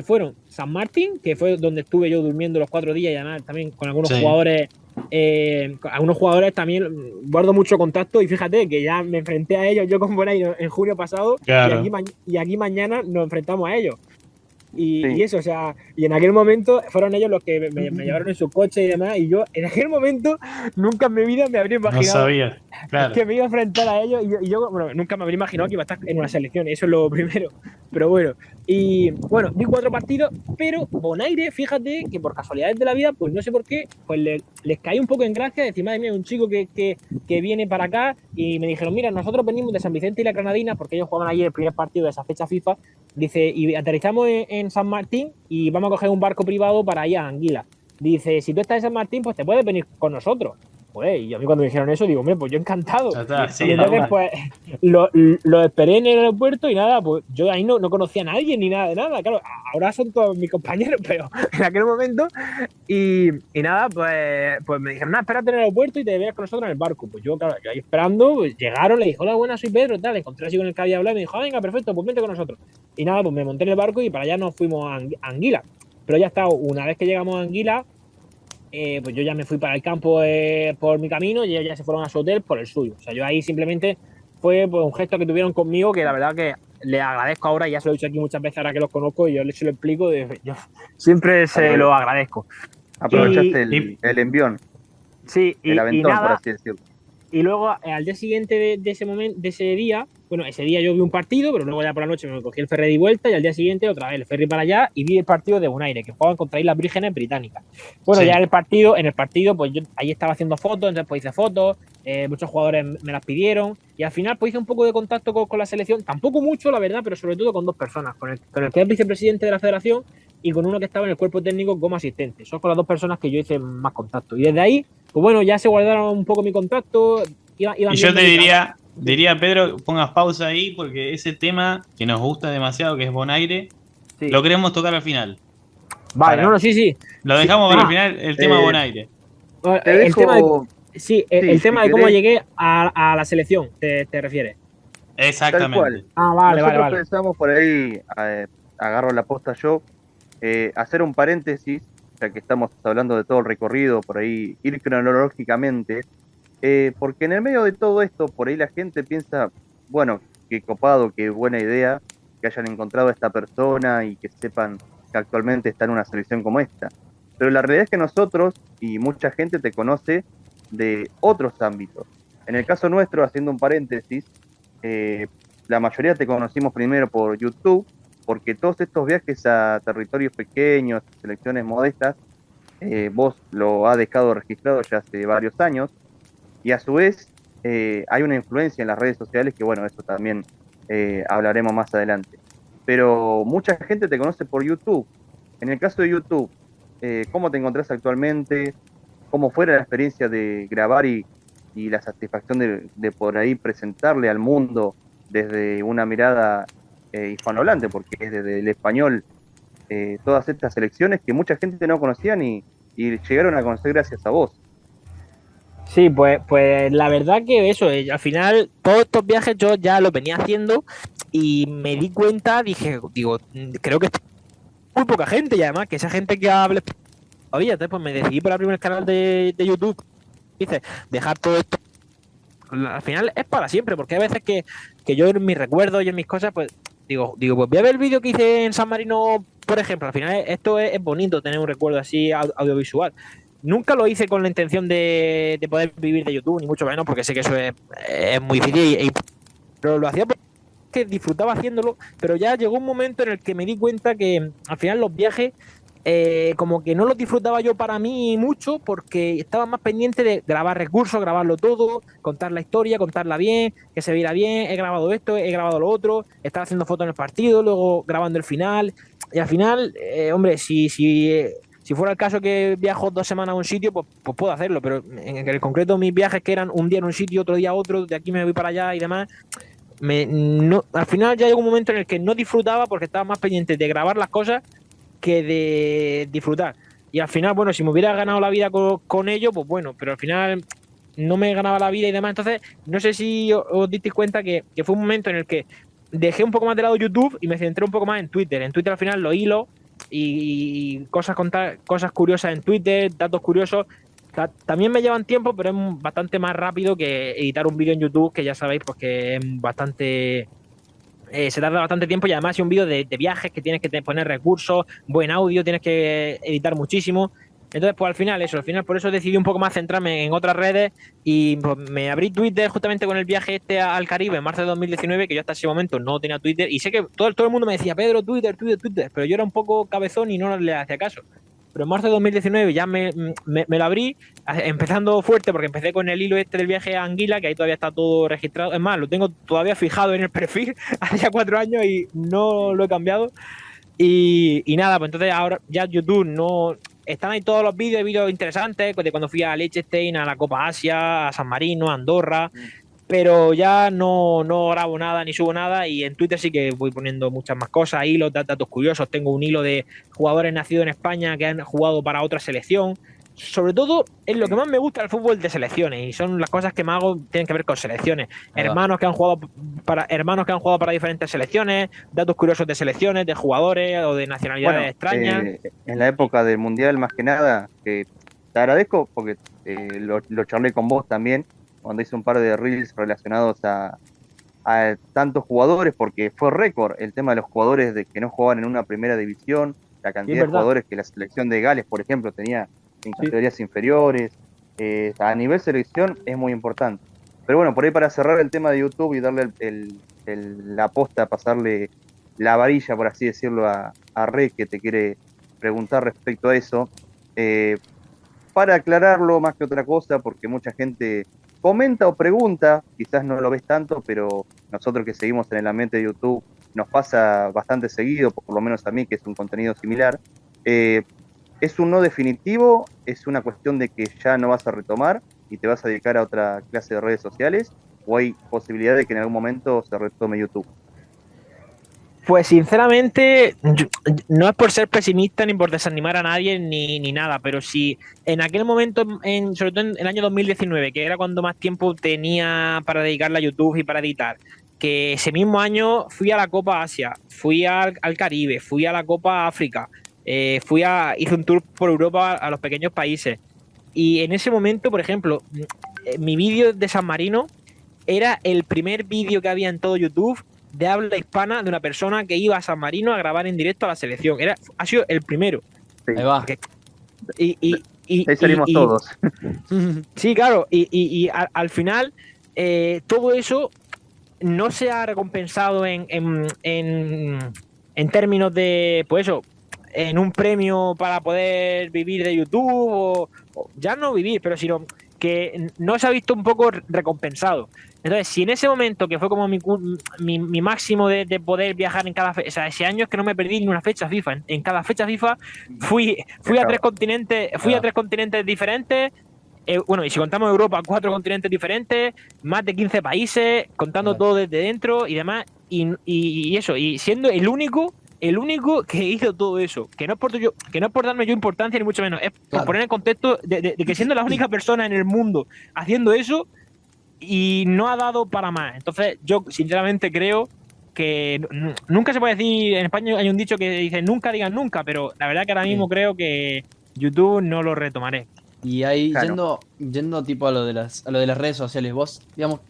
fueron San Martín, que fue donde estuve yo durmiendo los 4 días, y además también con algunos jugadores. Algunos jugadores también guardo mucho contacto, y fíjate que ya me enfrenté a ellos yo con Bonai en junio pasado, claro. y aquí mañana nos enfrentamos a ellos. Y eso, o sea, y en aquel momento fueron ellos los que me llevaron en su coche y demás, y yo en aquel momento nunca en mi vida me habría imaginado No sabía, claro. que me iba a enfrentar a ellos, y yo bueno, nunca me habría imaginado que iba a estar en una selección, eso es lo primero, pero bueno, y bueno, vi 4 partidos, pero Bonaire, fíjate que por casualidades de la vida, pues no sé por qué, pues les caí un poco en gracia, decir, madre mía, un chico que viene para acá, y me dijeron, mira, nosotros venimos de San Vicente y la Granadina, porque ellos jugaban allí el primer partido de esa fecha FIFA, dice, y aterrizamos en San Martín y vamos a coger un barco privado para ir a Anguila. Dice, si tú estás en San Martín, pues te puedes venir con nosotros. Pues, y a mí cuando me dijeron eso, digo, hombre, pues yo encantado. Ya está, sí, y entonces, pues, lo esperé en el aeropuerto y nada, pues yo ahí no conocía a nadie ni nada de nada. Claro, ahora son todos mis compañeros, pero en aquel momento. Y nada, pues me dijeron, nada, espérate en el aeropuerto y te veas con nosotros en el barco. Pues yo, claro, yo ahí esperando, pues, llegaron, le dije, hola, buenas, soy Pedro, tal. Le encontré así con el que había hablado y me dijo, venga, perfecto, pues vente con nosotros. Y nada, pues me monté en el barco y para allá nos fuimos a Anguila. Pero ya está, una vez que llegamos a Anguila, pues yo ya me fui para el campo por mi camino y ellos ya se fueron a su hotel por el suyo. O sea, yo ahí simplemente fue pues, un gesto que tuvieron conmigo que la verdad que les agradezco ahora, y ya se lo he dicho aquí muchas veces ahora que los conozco y yo se lo explico, yo siempre se lo agradezco. Aprovechaste el envión, sí, el aventón, nada, por así decirlo. Y luego al día siguiente de ese momento, de ese día, bueno, ese día yo vi un partido, pero luego ya por la noche me cogí el ferry de vuelta y al día siguiente otra vez el ferry para allá y vi el partido de Bonaire, que jugaban contra Islas Vírgenes Británicas. Bueno, sí. Ya en el partido, pues yo ahí estaba haciendo fotos, entonces pues hice fotos, muchos jugadores me las pidieron y al final pues hice un poco de contacto con la selección, tampoco mucho la verdad, pero sobre todo con 2 personas, con el que es vicepresidente de la federación y con uno que estaba en el cuerpo técnico como asistente. Son con las 2 personas que yo hice más contacto. Y desde ahí, pues bueno, ya se guardaron un poco mi contacto. Y yo te diría, Pedro, pongas pausa ahí porque ese tema que nos gusta demasiado, que es Bonaire, sí, lo queremos tocar al final. Vale, sí. Lo dejamos para el final, el tema Bonaire. El tema de cómo llegué a la selección, ¿te refieres? Exactamente. Vale. Nosotros pensamos por ahí, agarro la posta yo, hacer un paréntesis, ya que estamos hablando de todo el recorrido, por ahí ir cronológicamente, porque en el medio de todo esto, por ahí la gente piensa, bueno, qué copado, qué buena idea que hayan encontrado a esta persona y que sepan que actualmente está en una selección como esta. Pero la realidad es que nosotros y mucha gente te conoce de otros ámbitos. En el caso nuestro, haciendo un paréntesis, la mayoría te conocimos primero por YouTube, porque todos estos viajes a territorios pequeños, selecciones modestas, vos lo has dejado registrado ya hace varios años, y a su vez hay una influencia en las redes sociales que, bueno, eso también hablaremos más adelante. Pero mucha gente te conoce por YouTube. En el caso de YouTube, ¿cómo te encontrás actualmente? ¿Cómo fue la experiencia de grabar y la satisfacción de por ahí presentarle al mundo desde una mirada hispanohablante, porque es desde el español todas estas selecciones que mucha gente no conocía y llegaron a conocer gracias a vos? Sí, pues la verdad que eso, al final todos estos viajes yo ya los venía haciendo y me di cuenta, digo, creo que muy poca gente y además que esa gente que hable todavía, entonces pues me decidí por abrir el canal de YouTube, dice, dejar todo esto, al final es para siempre, porque hay veces que yo en mis recuerdos y en mis cosas, pues digo, pues voy a ver el vídeo que hice en San Marino, por ejemplo, al final esto es bonito tener un recuerdo así audiovisual. Nunca lo hice con la intención de poder vivir de YouTube, ni mucho menos, porque sé que eso es muy difícil, pero lo hacía porque disfrutaba haciéndolo, pero ya llegó un momento en el que me di cuenta que al final los viajes como que no los disfrutaba yo para mí mucho, porque estaba más pendiente de grabar recursos, grabarlo todo, contar la historia, contarla bien, que se viera bien, he grabado esto, he grabado lo otro, estaba haciendo fotos en el partido, luego grabando el final, y al final, hombre, si fuera el caso que viajo 2 semanas a un sitio, pues puedo hacerlo, pero en el concreto mis viajes que eran un día en un sitio, otro día a otro, de aquí me voy para allá y demás, al final ya llegó un momento en el que no disfrutaba porque estaba más pendiente de grabar las cosas que de disfrutar. Y al final, bueno, si me hubiera ganado la vida con ello, pues bueno, pero al final no me ganaba la vida y demás. Entonces, no sé si os disteis cuenta que fue un momento en el que dejé un poco más de lado YouTube y me centré un poco más en Twitter. En Twitter al final lo hilo y cosas curiosas en Twitter, datos curiosos. También me llevan tiempo, pero es bastante más rápido que editar un vídeo en YouTube, que ya sabéis, pues que es bastante se tarda bastante tiempo y además es un vídeo de viajes que tienes que poner recursos, buen audio, tienes que editar muchísimo. Entonces, pues al final por eso decidí un poco más centrarme en otras redes y pues, me abrí Twitter justamente con el viaje al Caribe en marzo de 2019, que yo hasta ese momento no tenía Twitter y sé que todo el mundo me decía, Pedro, Twitter, pero yo era un poco cabezón y no le hacía caso. Pero en marzo de 2019 ya me lo abrí, empezando fuerte, porque empecé con el hilo este del viaje a Anguila, que ahí todavía está todo registrado. Es más, lo tengo todavía fijado en el perfil hace ya 4 años y no lo he cambiado. Y nada, pues entonces ahora ya YouTube no... Están ahí todos los vídeos interesantes, de cuando fui a Liechtenstein, a la Copa Asia, a San Marino, a Andorra, pero ya no grabo nada ni subo nada, y en Twitter sí que voy poniendo muchas más cosas, hilos, datos curiosos. Tengo un hilo de jugadores nacidos en España que han jugado para otra selección. Sobre todo es lo que más me gusta del fútbol de selecciones, y son las cosas que me hago tienen que ver con selecciones. Hermanos que han jugado para diferentes selecciones, datos curiosos de selecciones, de jugadores o de nacionalidades extrañas. En la época del Mundial, más que nada, que te agradezco porque lo charlé con vos también, cuando hice un par de reels relacionados a tantos jugadores, porque fue récord el tema de los jugadores de que no jugaban en una primera división, la cantidad de jugadores que la selección de Gales, por ejemplo, tenía en categorías inferiores. A nivel selección es muy importante. Pero bueno, por ahí para cerrar el tema de YouTube y darle la posta, pasarle la varilla, por así decirlo, a Rey, que te quiere preguntar respecto a eso, para aclararlo más que otra cosa, porque mucha gente comenta o pregunta, quizás no lo ves tanto, pero nosotros que seguimos en el ambiente de YouTube nos pasa bastante seguido, por lo menos a mí, que es un contenido similar. ¿Es un no definitivo? ¿Es una cuestión de que ya no vas a retomar y te vas a dedicar a otra clase de redes sociales? ¿O hay posibilidad de que en algún momento se retome YouTube? Pues sinceramente, no es por ser pesimista ni por desanimar a nadie ni nada, pero si en aquel momento, sobre todo en el año 2019, que era cuando más tiempo tenía para dedicarle a YouTube y para editar, que ese mismo año fui a la Copa Asia, fui al Caribe, fui a la Copa África, hice un tour por Europa a los pequeños países, y en ese momento, por ejemplo, mi vídeo de San Marino era el primer vídeo que había en todo YouTube de habla hispana de una persona que iba a San Marino a grabar en directo a la selección. Ha sido el primero. Sí. Ahí va. Ahí salimos todos. Sí, claro. Y al final, todo eso no se ha recompensado en términos de, pues eso, en un premio para poder vivir de YouTube, o ya no vivir, pero sino que no se ha visto un poco recompensado. Entonces, si en ese momento, que fue como mi máximo de poder viajar en cada fecha, o sea, ese año es que no me perdí ni una fecha FIFA. En cada fecha FIFA fui a 3 continentes, a 3 continentes diferentes. Bueno, y si contamos Europa, 4 continentes diferentes, más de 15 países, contando todo desde dentro y demás. Y eso, y siendo el único que hizo todo eso, que no es por darme yo importancia ni mucho menos, es por poner en contexto de que siendo la única persona en el mundo haciendo eso, y no ha dado para más. Entonces yo sinceramente creo que nunca se puede decir, en España hay un dicho que dice nunca digan nunca, pero la verdad que ahora mismo creo que YouTube no lo retomaré. Y ahí, yendo tipo a lo de las redes sociales, vos, digamos,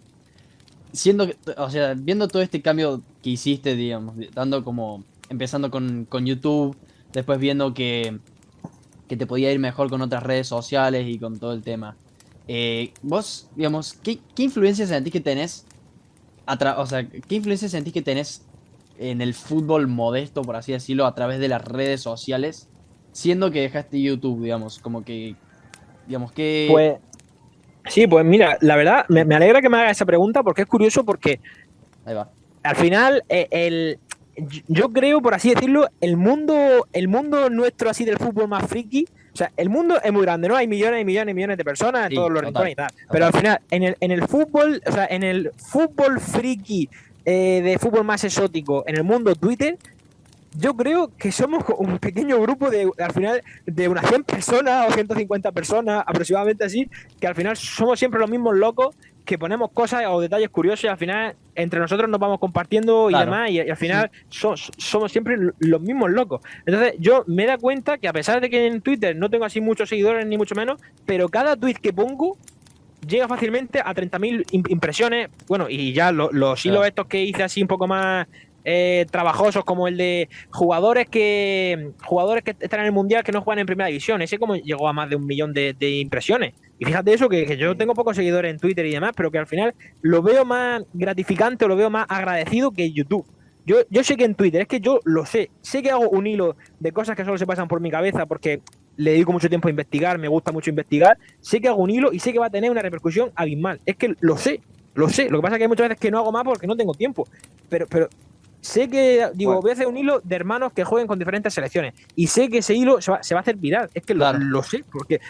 viendo todo este cambio que hiciste, digamos, empezando con YouTube, después viendo que te podía ir mejor con otras redes sociales y con todo el tema. Vos, digamos, ¿qué influencia sentís que tenés? ¿Qué influencia sentís que tenés en el fútbol modesto, por así decirlo, a través de las redes sociales, siendo que dejaste YouTube, digamos, como que, digamos que... Pues, sí, pues mira, la verdad, me alegra que me hagas esa pregunta porque es curioso, porque Ahí va. al final, yo creo, por así decirlo, el mundo nuestro así del fútbol más friki, o sea, el mundo es muy grande, ¿no? Hay millones y millones y millones de personas en todos los rincones y tal. Pero al final, en el fútbol, o sea, en el fútbol friki, de fútbol más exótico, en el mundo Twitter, yo creo que somos un pequeño grupo al final, de unas 100 personas o 150 personas, aproximadamente así, que al final somos siempre los mismos locos, que ponemos cosas o detalles curiosos y al final entre nosotros nos vamos compartiendo y demás, y al final somos siempre los mismos locos. Entonces yo me he dado cuenta que a pesar de que en Twitter no tengo así muchos seguidores ni mucho menos, pero cada tweet que pongo llega fácilmente a 30.000 impresiones. Bueno, y ya los hilos estos que hice así un poco más trabajosos como el de jugadores que están en el Mundial que no juegan en Primera División. Ese como llegó a más de 1 millón de impresiones. Y fíjate eso, que yo tengo pocos seguidores en Twitter y demás, pero que al final lo veo más gratificante o lo veo más agradecido que en YouTube. Yo sé que en Twitter, es que yo lo sé que hago un hilo de cosas que solo se pasan por mi cabeza porque le dedico mucho tiempo a investigar, me gusta mucho investigar, sé que hago un hilo y sé que va a tener una repercusión abismal. Es que lo sé. Lo que pasa es que hay muchas veces que no hago más porque no tengo tiempo. Pero sé que, digo, voy a hacer un hilo de hermanos que jueguen con diferentes selecciones. Y sé que ese hilo se va a hacer viral. Es que lo sé.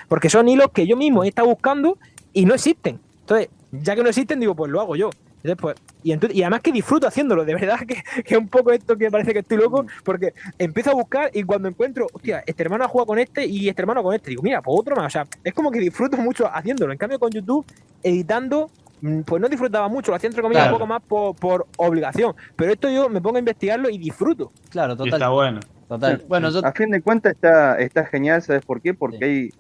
Porque son hilos que yo mismo he estado buscando y no existen. Entonces, ya que no existen, digo, pues lo hago yo. Entonces, pues, y además que disfruto haciéndolo. De verdad que es un poco esto que parece que estoy loco. Porque empiezo a buscar y cuando encuentro, hostia, este hermano ha jugado con este y este hermano con este. Digo, mira, pues otro más. O sea, es como que disfruto mucho haciéndolo. En cambio, con YouTube, editando, pues no disfrutaba mucho, lo hacía entre comillas un poco más por obligación, pero esto yo me pongo a investigarlo y disfruto. Claro, total. Y está bueno. Total. Bueno, A fin de cuentas está genial, ¿sabes por qué? Porque hay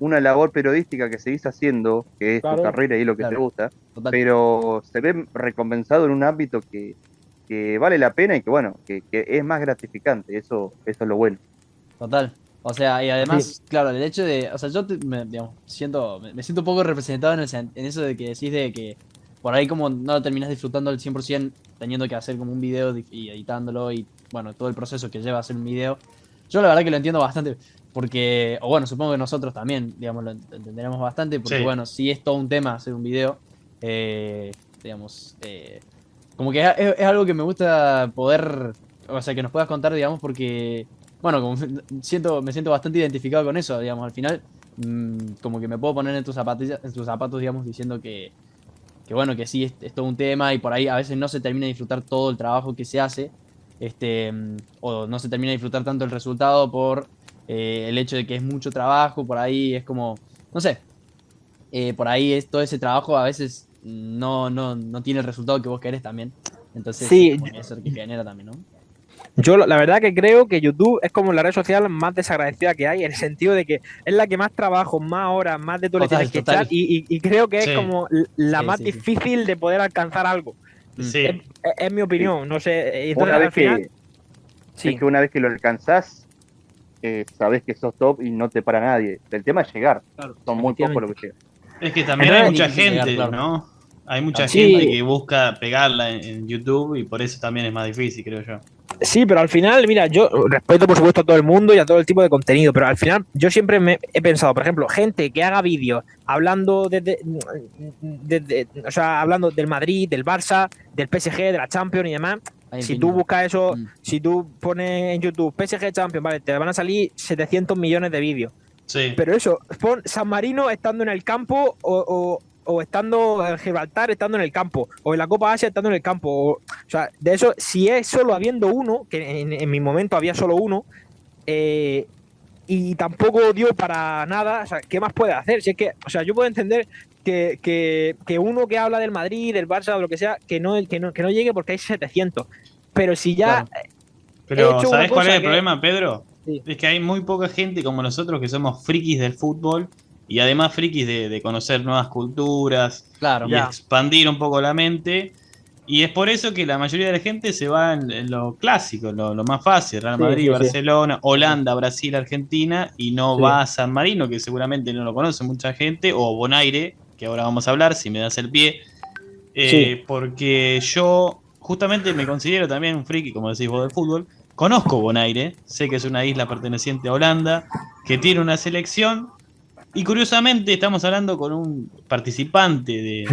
una labor periodística que seguís haciendo, que es tu carrera y lo que te gusta, pero se ve recompensado en un ámbito que vale la pena y que bueno, que es más gratificante, eso es lo bueno. Total. O sea, y además, claro, el hecho de, o sea, yo digamos, me siento un poco representado en eso de que decís de que por ahí como no lo terminás disfrutando al 100% teniendo que hacer como un video y editándolo y bueno, todo el proceso que lleva a hacer un video. Yo la verdad que lo entiendo bastante porque, o bueno, supongo que nosotros también, digamos, lo entenderemos bastante porque bueno, sí es todo un tema hacer un video, digamos, como que es algo que me gusta poder, o sea, que nos puedas contar, digamos, porque... Bueno, como me siento bastante identificado con eso, digamos, al final, como que me puedo poner en tus zapatos, digamos, diciendo que bueno, que sí, es todo un tema y por ahí a veces no se termina de disfrutar todo el trabajo que se hace, o no se termina de disfrutar tanto el resultado por el hecho de que es mucho trabajo, por ahí es como, no sé, por ahí es todo ese trabajo a veces no tiene el resultado que vos querés también, entonces sí, eso es lo que genera también, ¿no? Yo la verdad que creo que YouTube es como la red social más desagradecida que hay, en el sentido de que es la que más trabajo, más horas, más de todo le tienes que echar y creo que es como la más difícil de poder alcanzar algo. Es mi opinión, no sé. Entonces, una vez que una vez que lo alcanzás, sabés que sos top y no te para nadie. El tema es llegar. Son muy pocos los que llegan. Es que también hay mucha gente, ¿no? Hay mucha gente que busca pegarla en YouTube y por eso también es más difícil, creo yo. Sí, pero al final, mira, yo respeto por supuesto a todo el mundo y a todo el tipo de contenido, pero al final yo siempre he pensado, por ejemplo, gente que haga vídeos hablando o sea, hablando del Madrid, del Barça, del PSG, de la Champions y demás. Si tú buscas eso, si tú pones en YouTube PSG Champions, vale, te van a salir 700 millones de vídeos. Sí. Pero eso, pon San Marino estando en el campo o estando en Gibraltar estando en el campo, o en la Copa Asia estando en el campo. O sea, de eso, si es solo habiendo uno, que en mi momento había solo uno, y tampoco dio para nada, o sea, ¿qué más puede hacer? Si es que, o sea, yo puedo entender que uno que habla del Madrid, del Barça, o lo que sea, que no llegue porque hay 700. Pero si ya... Claro. Pero, ¿sabés cuál es el problema, Pedro? Sí. Es que hay muy poca gente como nosotros que somos frikis del fútbol y además frikis de conocer nuevas culturas y expandir un poco la mente. Y es por eso que la mayoría de la gente se va en lo clásico, lo más fácil. Real Madrid, Barcelona, Holanda, Brasil, Argentina, y no va a San Marino, que seguramente no lo conoce mucha gente, o Bonaire, que ahora vamos a hablar, si me das el pie. Porque yo justamente me considero también un friki, como decís vos, del fútbol. Conozco Bonaire, sé que es una isla perteneciente a Holanda, que tiene una selección. Y curiosamente estamos hablando con un participante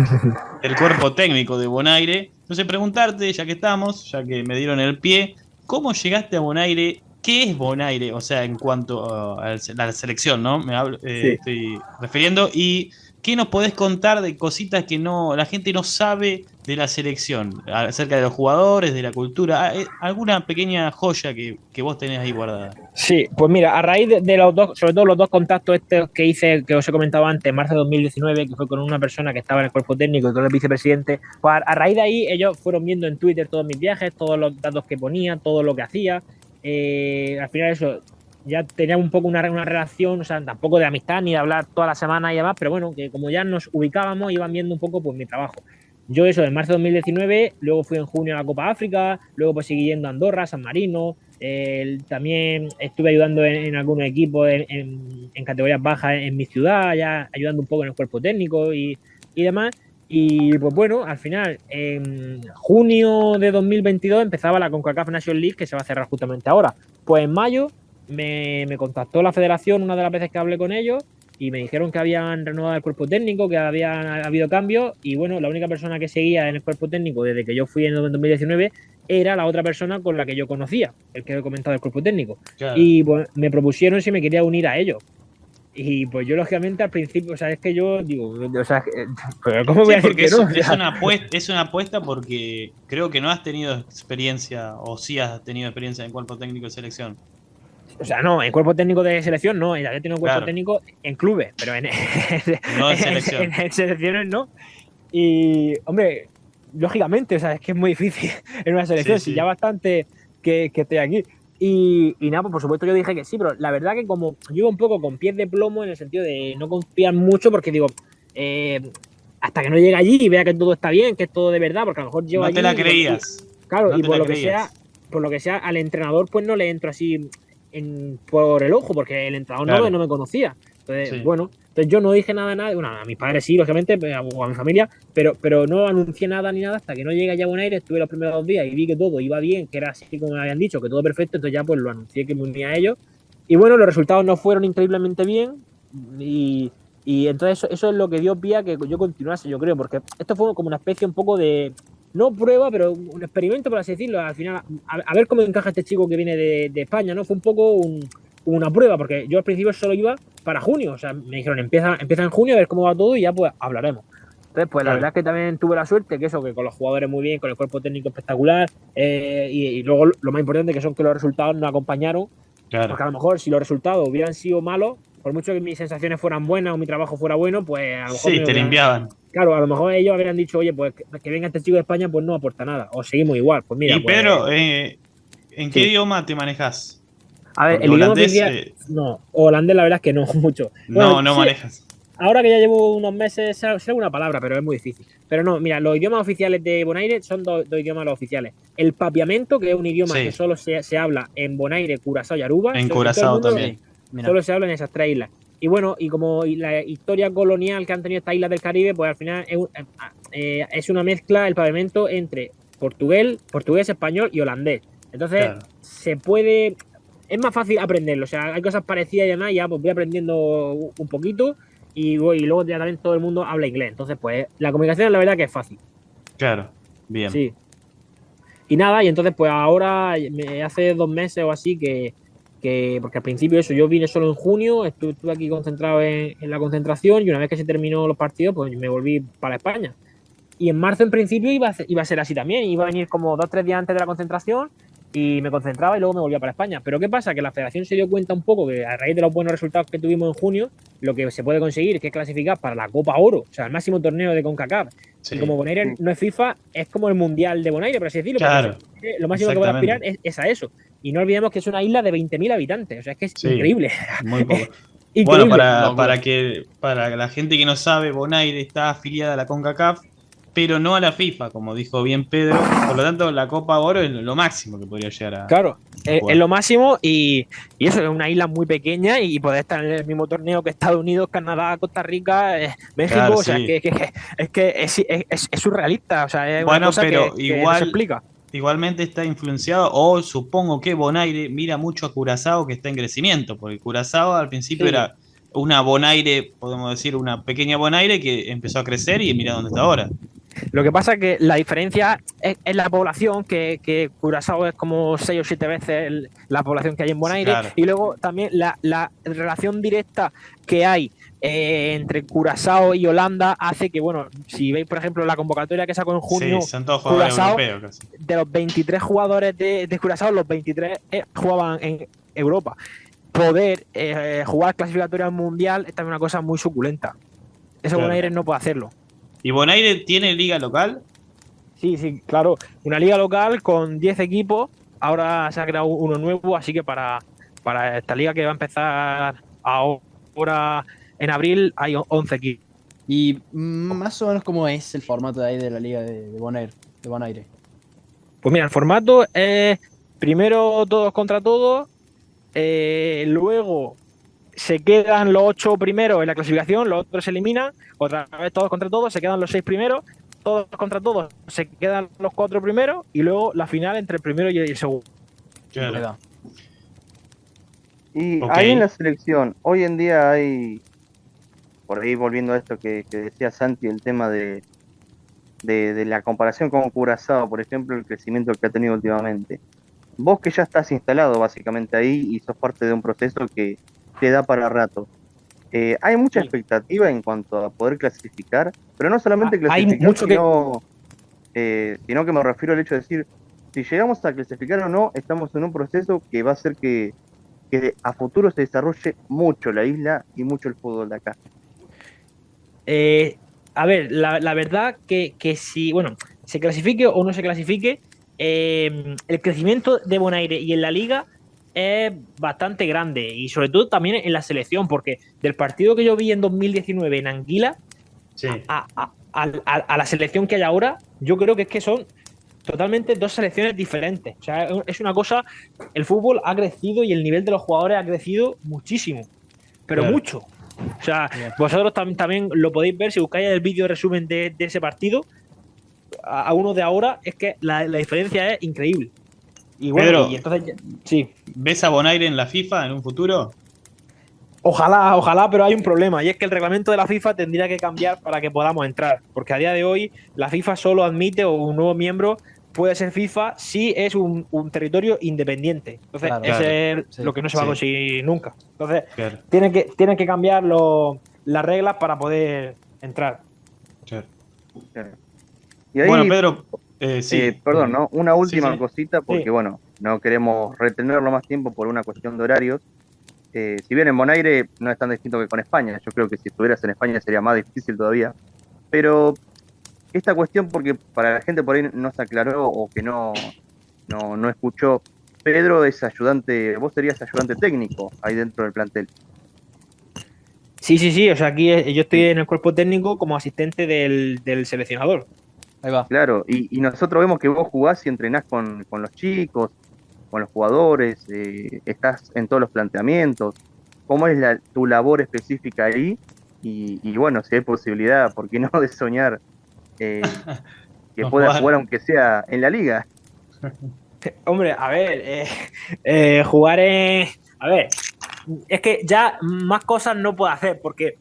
del cuerpo técnico de Bonaire. Entonces preguntarte, ya que estamos, ya que me dieron el pie, ¿cómo llegaste a Bonaire? ¿Qué es Bonaire? O sea, en cuanto a la selección, ¿no? Estoy refiriendo. ¿Y qué nos podés contar de cositas que la gente no sabe de la selección? Acerca de los jugadores, de la cultura. ¿Alguna pequeña joya que vos tenés ahí guardada? Sí, pues mira, a raíz de los dos, sobre todo los dos contactos que hice, que os he comentado antes, en marzo de 2019, que fue con una persona que estaba en el cuerpo técnico y con el vicepresidente, pues a raíz de ahí ellos fueron viendo en Twitter todos mis viajes, todos los datos que ponía, todo lo que hacía. Al final eso, ya teníamos un poco una relación, o sea, tampoco de amistad ni de hablar toda la semana y demás, pero bueno, que como ya nos ubicábamos, iban viendo un poco pues mi trabajo. Yo eso, en marzo de 2019, luego fui en junio a la Copa África, luego pues seguí yendo a Andorra, San Marino, también estuve ayudando en algunos equipos en categorías bajas en mi ciudad, ya ayudando un poco en el cuerpo técnico y demás. Y pues bueno, al final, en junio de 2022 empezaba la CONCACAF Nations League, que se va a cerrar justamente ahora. Pues en mayo me contactó la federación una de las veces que hablé con ellos y me dijeron que habían renovado el cuerpo técnico, que había habido cambios y bueno, la única persona que seguía en el cuerpo técnico desde que yo fui en 2019 era la otra persona con la que yo conocía, el que he comentado del cuerpo técnico. Claro. Y pues me propusieron si me quería unir a ellos. Y pues yo, lógicamente, al principio, o sea, es que yo digo, o sea, pero ¿cómo voy a decir que no? Es una apuesta porque creo que no has tenido experiencia, o sí has tenido experiencia en cuerpo técnico de selección. O sea, no, en cuerpo técnico de selección no, ya he tenido cuerpo técnico en clubes, pero no en selección. En selecciones no. Y, hombre, lógicamente, o sea, es que es muy difícil en una selección, si ya bastante que estoy aquí. Y nada, pues por supuesto yo dije que sí, pero la verdad que como yo iba un poco con pies de plomo en el sentido de no confiar mucho porque digo, hasta que no llegue allí y vea que todo está bien, que es todo de verdad, porque a lo mejor yo no allí... te la creías. Claro, no y por lo que sea, al entrenador pues no le entro así por el ojo, porque el entrenador no me conocía. Entonces, bueno, entonces yo no dije nada, bueno, a mis padres sí, lógicamente, o a mi familia, pero no anuncié nada ni nada hasta que no llegué allá a Buenos Aires, estuve los primeros 2 días y vi que todo iba bien, que era así como me habían dicho, que todo perfecto, entonces ya pues lo anuncié que me unía a ellos. Y bueno, los resultados no fueron increíblemente bien y entonces eso es lo que dio pie a que yo continuase, yo creo, porque esto fue como una especie un poco de, no prueba, pero un experimento, por así decirlo, al final, a ver cómo encaja este chico que viene de España, ¿no? Fue un poco una prueba, porque yo al principio solo iba para junio, o sea, me dijeron empieza en junio a ver cómo va todo y ya pues hablaremos. Entonces, pues la verdad es que también tuve la suerte que con los jugadores muy bien, con el cuerpo técnico espectacular y luego lo más importante que son que los resultados nos acompañaron, porque a lo mejor si los resultados hubieran sido malos, por mucho que mis sensaciones fueran buenas o mi trabajo fuera bueno, pues a lo mejor... Sí, te limpiaban. Claro, a lo mejor ellos habrían dicho, oye, pues que venga este chico de España, pues no aporta nada, o seguimos igual, pues mira... Y pues, Pedro, ¿en qué idioma te manejas? A ver, el idioma oficial... No, holandés la verdad es que no mucho. Bueno, no manejas. Ahora que ya llevo unos meses, sé alguna palabra, pero es muy difícil. Pero no, mira, los idiomas oficiales de Bonaire son dos idiomas los oficiales. El papiamento, que es un idioma que solo se habla en Bonaire, Curazao y Aruba. En Curazao también. Solo se habla en esas 3 islas. Y bueno, y como la historia colonial que han tenido estas islas del Caribe, pues al final es una mezcla, el papiamento, entre portugués, español y holandés. Entonces, se puede... Es más fácil aprenderlo, o sea, hay cosas parecidas y demás, y ya pues voy aprendiendo un poquito y luego ya también todo el mundo habla inglés. Entonces, pues la comunicación la verdad que es fácil. Claro, bien. Sí. Y nada, y entonces pues ahora, hace 2 meses o así porque al principio eso, yo vine solo en junio, estuve aquí concentrado en la concentración y una vez que se terminó los partidos, pues me volví para España. Y en marzo en principio iba a ser así también, iba a venir como 2 o 3 días antes de la concentración y me concentraba y luego me volvía para España. Pero ¿qué pasa? Que la federación se dio cuenta un poco que a raíz de los buenos resultados que tuvimos en junio, lo que se puede conseguir es que clasificar para la Copa Oro, o sea, el máximo torneo de CONCACAF. Sí. Y como Bonaire no es FIFA, es como el Mundial de Bonaire, por así decirlo. Claro. Lo máximo que puede aspirar es a eso. Y no olvidemos que es una isla de 20.000 habitantes, o sea, es que es increíble. Muy poco. Bueno, para la gente que no sabe, Bonaire está afiliada a la CONCACAF, pero no a la FIFA, como dijo bien Pedro. Por lo tanto, la Copa Oro es lo máximo que podría llegar a... Claro, es lo máximo y eso es una isla muy pequeña y poder estar en el mismo torneo que Estados Unidos, Canadá, Costa Rica, México, claro, o sea, es surrealista, o sea, es bueno, una cosa pero que igual, no se explica. Igualmente está influenciado, o supongo que Bonaire mira mucho a Curazao, que está en crecimiento, porque Curazao al principio era una Bonaire, podemos decir, una pequeña Bonaire que empezó a crecer y mira dónde está ahora. Lo que pasa es que la diferencia es la población, que Curazao es como 6 o 7 veces la población que hay en Bonaire, claro. Y luego también la relación directa que hay entre Curazao y Holanda hace que, bueno, si veis por ejemplo la convocatoria que sacó en junio, son todos jugadores Curazao, europeos casi. De los 23 jugadores de Curazao, los 23 jugaban en Europa. Poder jugar clasificatoria al mundial es también una cosa muy suculenta. Eso claro. Bonaire no puede hacerlo. ¿Y Bonaire tiene liga local? Sí, claro. Una liga local con 10 equipos. Ahora se ha creado uno nuevo, así que para esta liga que va a empezar ahora en abril hay 11 equipos. Y más o menos cómo es el formato de ahí de la liga de Bonaire, de Bonaire. Pues mira, el formato es primero todos contra todos, luego se quedan los 8 primeros en la clasificación, los otros se eliminan, otra vez todos contra todos, se quedan los 6 primeros, todos contra todos, se quedan los 4 primeros y luego la final entre el primero y el segundo. Ahí Claro. va. Y Ok. ahí en la selección, hoy en día hay, por ahí volviendo a esto que decía Santi, el tema de la comparación con Curazao, por ejemplo, el crecimiento que ha tenido últimamente. Vos que ya estás instalado básicamente ahí y sos parte de un proceso que te da para rato. Hay mucha Sí. expectativa en cuanto a poder clasificar, pero no solamente Hay clasificar, mucho que. sino que me refiero al hecho de decir, si llegamos a clasificar o no, estamos en un proceso que va a hacer que a futuro se desarrolle mucho la isla y mucho el fútbol de acá. A ver, la verdad que si, bueno, se clasifique o no se clasifique, el crecimiento de Bonaire y en la liga es bastante grande y sobre todo también en la selección, porque del partido que yo vi en 2019 en Anguila Sí. a la selección que hay ahora, yo creo que es que son totalmente dos selecciones diferentes. O sea, es una cosa, el fútbol ha crecido y el nivel de los jugadores ha crecido muchísimo, pero Claro. mucho. O sea, Bien. vosotros también lo podéis ver si buscáis el vídeo resumen de ese partido. A uno de ahora es que la diferencia es increíble. Y bueno, Pedro. y entonces, sí. ¿Ves a Bonaire en la FIFA en un futuro? Ojalá, pero hay un problema y es que el reglamento de la FIFA tendría que cambiar para que podamos entrar, porque a día de hoy la FIFA solo admite o un nuevo miembro puede ser FIFA si es un territorio independiente. Entonces, Claro. ese es Sí. lo que no se va a Sí. conseguir nunca. Entonces, Claro. tienen que cambiar las reglas para poder entrar. Claro. Y ahí, Bueno, Pedro, sí. perdón, ¿no? Una última sí. cosita, porque Sí. bueno, no queremos retenerlo más tiempo por una cuestión de horarios. Si bien en Bonaire no es tan distinto que con España, yo creo que si estuvieras en España sería más difícil todavía, pero esta cuestión, porque para la gente por ahí no se aclaró o que no escuchó, Pedro es ayudante, vos serías ayudante técnico ahí dentro del plantel. Sí, o sea, aquí yo estoy en el cuerpo técnico como asistente del seleccionador. Ahí va. Claro, y nosotros vemos que vos jugás y entrenás con los chicos, con los jugadores, estás en todos los planteamientos. ¿Cómo es tu labor específica ahí? Y bueno, si hay posibilidad, ¿por qué no de soñar que No pueda jugar. jugar aunque sea en la liga? Hombre, a ver, jugar en. A ver, es que ya más cosas no puedo hacer, porque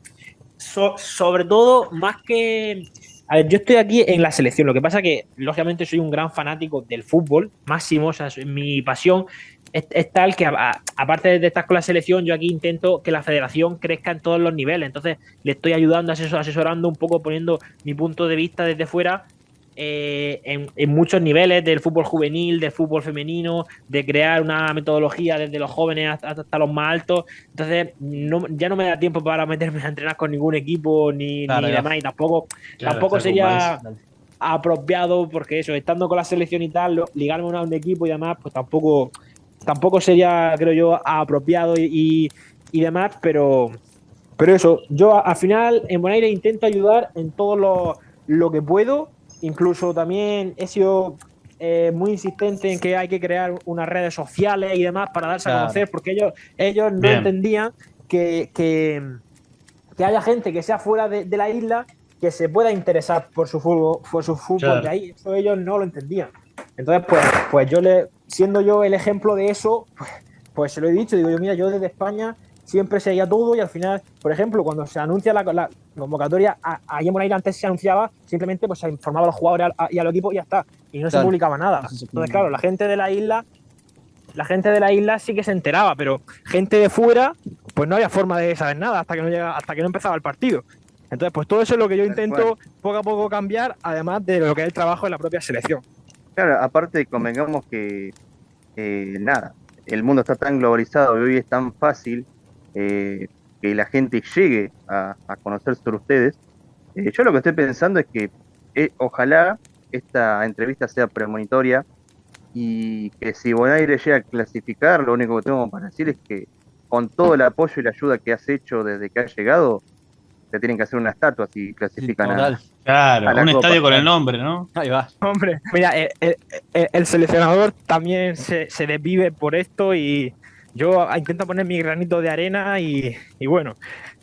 sobre todo, más que. A ver, yo estoy aquí en la selección. Lo que pasa que, lógicamente, soy un gran fanático del fútbol, máximo, o sea, mi pasión es tal que, aparte de estar con la selección, yo aquí intento que la federación crezca en todos los niveles. Entonces, le estoy ayudando, asesorando un poco, poniendo mi punto de vista desde fuera en muchos niveles del fútbol juvenil, del fútbol femenino, de crear una metodología desde los jóvenes hasta los más altos. Entonces, ya no me da tiempo para meterme a entrenar con ningún equipo ni Claro, ya. demás. Y tampoco Claro, tampoco está sería Dale. apropiado, porque eso, estando con la selección y tal, ligarme a un equipo y demás, pues tampoco sería, creo yo, apropiado y demás, pero eso, yo al final en Bonaire intento ayudar en todo lo que puedo. Incluso también he sido muy insistente en que hay que crear unas redes sociales y demás para darse a Claro. conocer, porque ellos no Bien. entendían que haya gente que sea fuera de la isla que se pueda interesar por su fútbol Claro. de ahí. Eso ellos no lo entendían. Entonces, pues siendo yo el ejemplo de eso, pues se lo he dicho, digo yo, mira, yo desde España siempre seguía todo y al final, por ejemplo, cuando se anuncia la convocatoria, ahí en Bonaire antes se anunciaba, simplemente pues se informaba a los jugadores y al equipo y ya está, y no se Claro. publicaba nada. Entonces, claro, la gente de la isla sí que se enteraba, pero gente de fuera, pues no había forma de saber nada hasta que no empezaba el partido. Entonces, pues todo eso es lo que yo intento poco a poco cambiar, además de lo que es el trabajo en la propia selección. Claro, aparte convengamos que nada, el mundo está tan globalizado y hoy es tan fácil que la gente llegue a conocer sobre ustedes. Yo lo que estoy pensando es que ojalá esta entrevista sea premonitoria y que si Bonaire llega a clasificar, lo único que tengo para decir es que con todo el apoyo y la ayuda que has hecho desde que has llegado, te tienen que hacer una estatua si clasifican Total. Claro, a la un Copa. estadio con el nombre, ¿no? Ahí va. Hombre, mira, el seleccionador también se desvive por esto y yo intento poner mi granito de arena y bueno,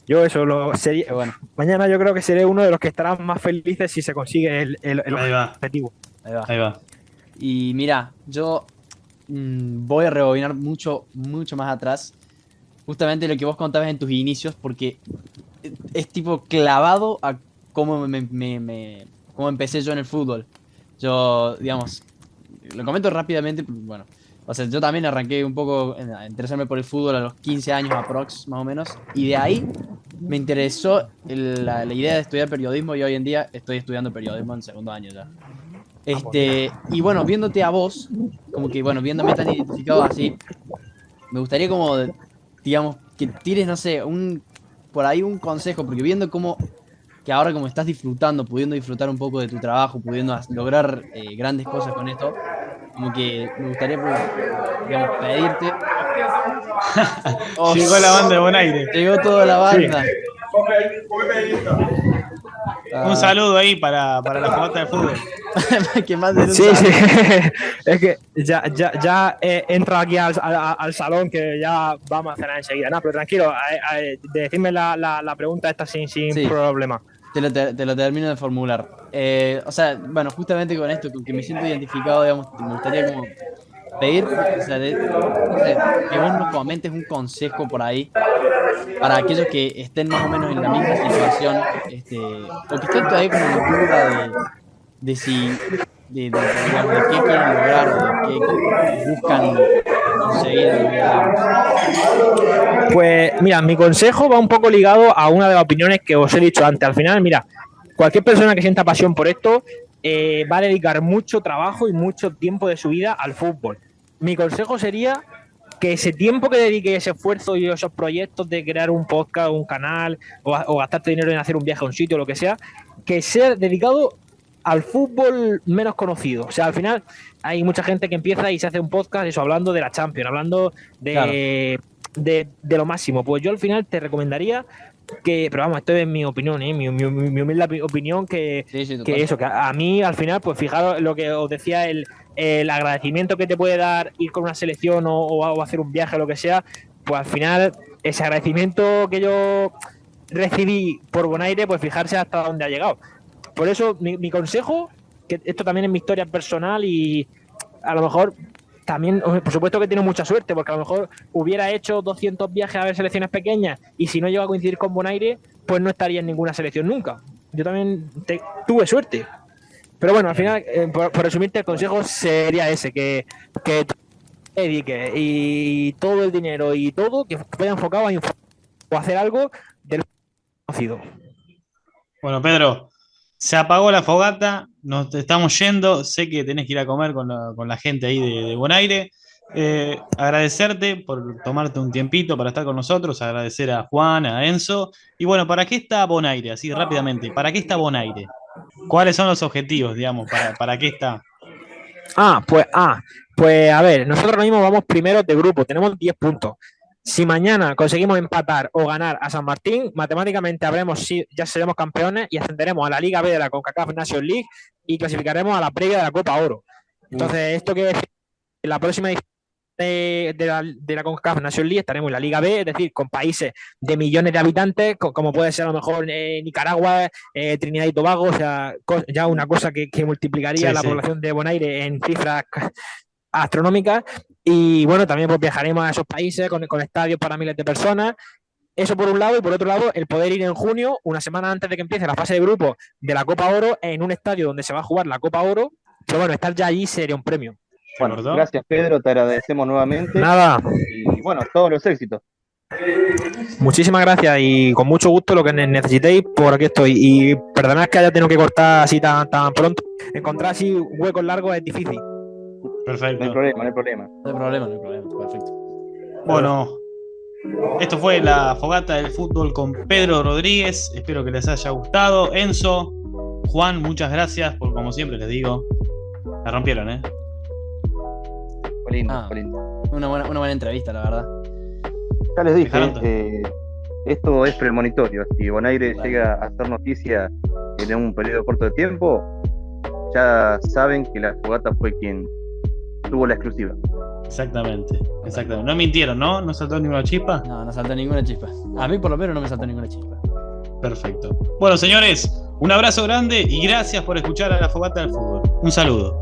yo eso lo sería. Qué bueno. Mañana yo creo que seré uno de los que estarán más felices si se consigue el Ahí va, objetivo. Ahí va. ahí va. Y mira, yo voy a rebobinar mucho más atrás. Justamente lo que vos contabas en tus inicios, porque es tipo clavado a cómo cómo empecé yo en el fútbol. Yo, digamos, lo comento rápidamente, bueno, o sea, yo también arranqué un poco a interesarme por el fútbol a los 15 años aprox, más o menos, y de ahí me interesó la idea de estudiar periodismo y hoy en día estoy estudiando periodismo en segundo año ya. Y bueno, viéndote a vos, como que, bueno, viéndome tan identificado así, me gustaría como, digamos, que tires, no sé, por ahí un consejo, porque viendo cómo, que ahora como estás disfrutando, pudiendo disfrutar un poco de tu trabajo, pudiendo lograr grandes cosas con esto, como que me gustaría, digamos, pedirte. Llegó la banda de Bonaire. Llegó toda la banda. Un saludo ahí para la fogata de fútbol. Que más de un Sí, saludo. sí. Es que ya entro aquí al salón que ya vamos a cenar enseguida. No, pero tranquilo, decidme la pregunta esta sin Sí. problema. Te lo termino de formular. O sea, bueno, justamente con esto, con que me siento identificado, digamos, me gustaría como pedir, o sea, no sé, que vos nos comentes un consejo por ahí para aquellos que estén más o menos en la misma situación, o que estén todavía como en duda de si, digamos, de qué quieren lograr o de qué buscan conseguir en la vida, digamos. Pues mira, mi consejo va un poco ligado a una de las opiniones que os he dicho antes. Al final, mira, cualquier persona que sienta pasión por esto va a dedicar mucho trabajo y mucho tiempo de su vida al fútbol. Mi consejo sería que ese tiempo que dedique, ese esfuerzo y esos proyectos de crear un podcast, un canal o gastarte dinero en hacer un viaje a un sitio, lo que sea, que sea dedicado al fútbol menos conocido. O sea, al final hay mucha gente que empieza y se hace un podcast, eso, hablando de la Champions, hablando de lo máximo. Pues yo al final te recomendaría que, pero vamos, esto es mi opinión, mi humilde opinión, que eso, que a mí al final, pues fijaros lo que os decía, el agradecimiento que te puede dar ir con una selección o hacer un viaje o lo que sea, pues al final ese agradecimiento que yo recibí por Bonaire, pues fijarse hasta dónde ha llegado. Por eso mi consejo, que esto también es mi historia personal y a lo mejor también, por supuesto que tiene mucha suerte, porque a lo mejor hubiera hecho 200 viajes a ver selecciones pequeñas y si no llego a coincidir con Bonaire, pues no estaría en ninguna selección nunca. Yo también tuve suerte. Pero bueno, al final, por resumirte, el consejo sería ese, que te dediques y todo el dinero y todo, que vaya enfocado a hacer algo del conocido. Bueno, Pedro, se apagó la fogata, nos estamos yendo, sé que tenés que ir a comer con la gente ahí de Bonaire. Agradecerte por tomarte un tiempito para estar con nosotros, agradecer a Juan, a Enzo. Y bueno, ¿para qué está Bonaire? Así rápidamente, ¿para qué está Bonaire? ¿Cuáles son los objetivos, digamos? ¿Para qué está? Pues a ver, nosotros ahora mismo vamos primeros de grupo, tenemos 10 puntos. Si mañana conseguimos empatar o ganar a San Martín, matemáticamente ya seremos campeones y ascenderemos a la Liga B de la CONCACAF Nations League y clasificaremos a la previa de la Copa Oro. Entonces, esto quiere decir que la próxima edición de la CONCACAF Nations League estaremos en la Liga B, es decir, con países de millones de habitantes, como puede ser a lo mejor Nicaragua, Trinidad y Tobago, o sea, ya una cosa que multiplicaría la población de Bonaire en cifras astronómicas. Y bueno, también pues viajaremos a esos países con estadios para miles de personas. Eso por un lado, y por otro lado, el poder ir en junio, una semana antes de que empiece la fase de grupo de la Copa Oro, en un estadio donde se va a jugar la Copa Oro. Pero bueno, estar ya allí sería un premio. Bueno, gracias Pedro, te agradecemos nuevamente. Nada. Y bueno, todos los éxitos. Muchísimas gracias y con mucho gusto lo que necesitéis, por aquí estoy. Y perdonad que haya tenido que cortar así tan pronto. Encontrar así huecos largos es difícil. Perfecto. No hay problema. No hay problema, perfecto. Bueno, esto fue la fogata del fútbol con Pedro Rodríguez. Espero que les haya gustado. Enzo, Juan, muchas gracias por, como siempre les digo, la rompieron, ¿eh? Fue lindo. Una buena entrevista, la verdad. Ya les dije, Esto es premonitorio. Si Bonaire llega a hacer noticia en un periodo corto de tiempo, ya saben que la Fogata fue quien tuvo la exclusiva. Exactamente. No mintieron, ¿no? ¿No saltó ninguna chispa? No saltó ninguna chispa. A mí por lo menos no me saltó ninguna chispa. Perfecto. Bueno, señores, un abrazo grande y gracias por escuchar a la Fogata del Fútbol. Un saludo.